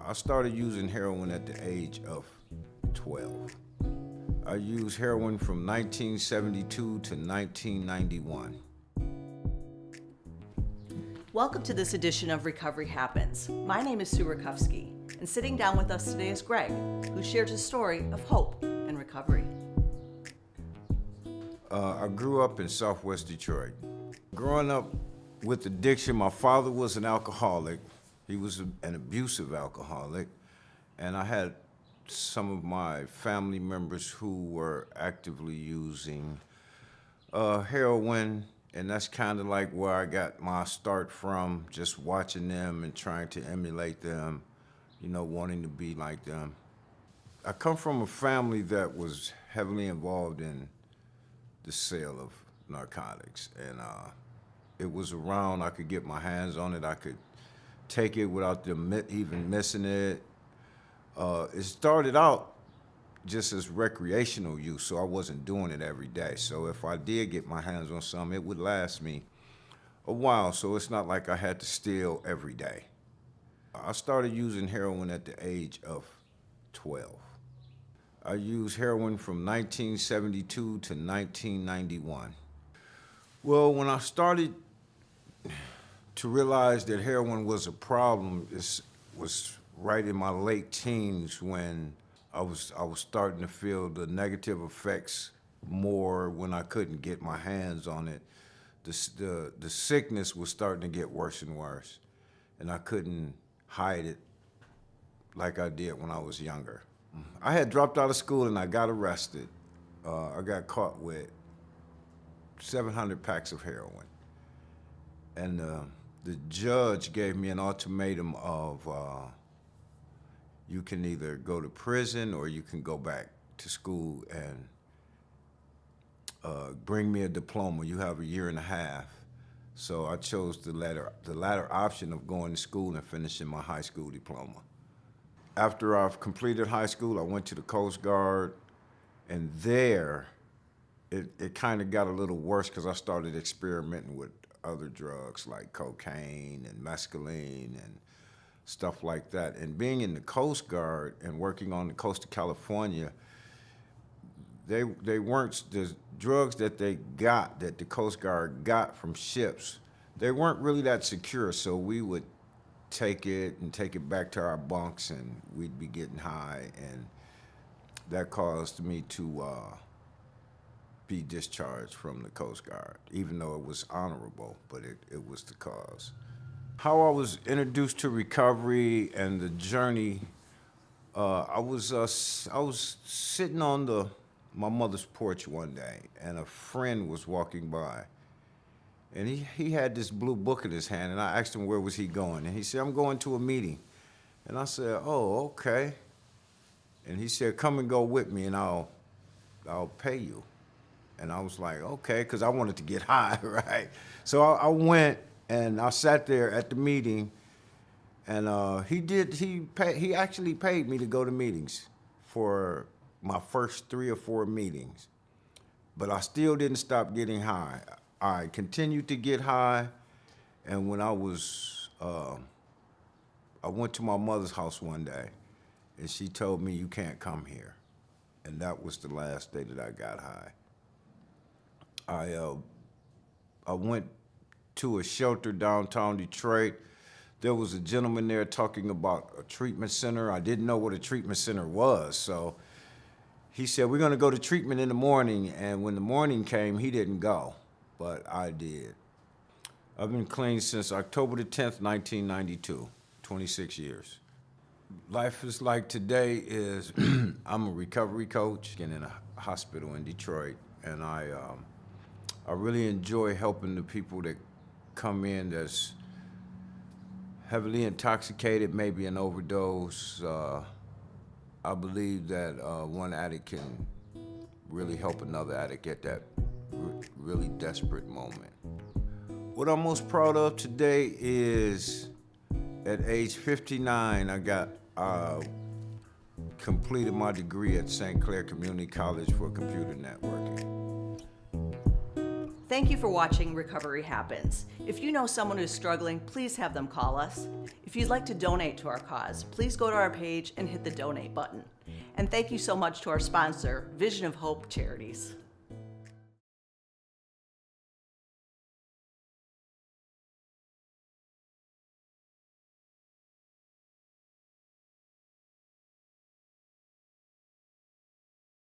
I started using heroin at the age of 12. I used heroin from 1972 to 1991. Welcome to this edition of Recovery Happens. My name is Sue Rakowski, and sitting down with us today is Greg, who shares his story of hope and recovery. I grew up in Southwest Detroit. Growing up with addiction, my father was an alcoholic. He was an abusive alcoholic, and I had some of my family members who were actively using heroin, and that's kind of like where I got my start from, just watching them and trying to emulate them, wanting to be like them. I come from a family that was heavily involved in the sale of narcotics, and it was around. I could get my hands on it. I could take it without them even missing it. It started out just as recreational use, so I wasn't doing it every day. So if I did get my hands on some, it would last me a while, so it's not like I had to steal every day. I started using heroin at the age of 12. I used heroin from 1972 to 1991. Well, when I started to realize that heroin was a problem, it was right in my late teens when I was starting to feel the negative effects more when I couldn't get my hands on it. The sickness was starting to get worse and worse, and I couldn't hide it like I did when I was younger. I had dropped out of school and I got arrested. I got caught with 700 packs of heroin. And the judge gave me an ultimatum of you can either go to prison or you can go back to school and bring me a diploma. You have a year and a half. So I chose the latter option of going to school and finishing my high school diploma. After I've completed high school, I went to the Coast Guard, and there it kind of got a little worse because I started experimenting with other drugs like cocaine and mescaline and stuff like that. And being in the Coast Guard and working on the coast of California, they weren't, the drugs that the Coast Guard got from ships, they weren't really that secure, so we would take it back to our bunks, and we'd be getting high, and that caused me to be discharged from the Coast Guard, even though it was honorable, but it was the cause. How I was introduced to recovery and the journey, I was sitting on my mother's porch one day, and a friend was walking by. And he had this blue book in his hand, and I asked him where was he going. And he said, I'm going to a meeting. And I said, oh, okay. And he said, come and go with me, and I'll pay you. And I was like, okay, because I wanted to get high, right? So I went, and I sat there at the meeting, and he actually paid me to go to meetings for my first 3 or 4 meetings. But I still didn't stop getting high. I continued to get high, and when I went to my mother's house one day, and she told me, you can't come here. And that was the last day that I got high. I went to a shelter downtown Detroit. There was a gentleman there talking about a treatment center. I didn't know what a treatment center was, so he said, we're gonna go to treatment in the morning, and when the morning came, he didn't go. But I did. I've been clean since October the 10th, 1992, 26 years. Life is like today is, I'm a recovery coach in a hospital in Detroit, and I really enjoy helping the people that come in that's heavily intoxicated, maybe an overdose. I believe that one addict can really help another addict at that really desperate moment. What I'm most proud of today is at age 59, I completed my degree at St. Clair Community College for computer networking. Thank you for watching Recovery Happens. If you know someone who's struggling, please have them call us. If you'd like to donate to our cause, please go to our page and hit the donate button. And thank you so much to our sponsor, Vision of Hope Charities.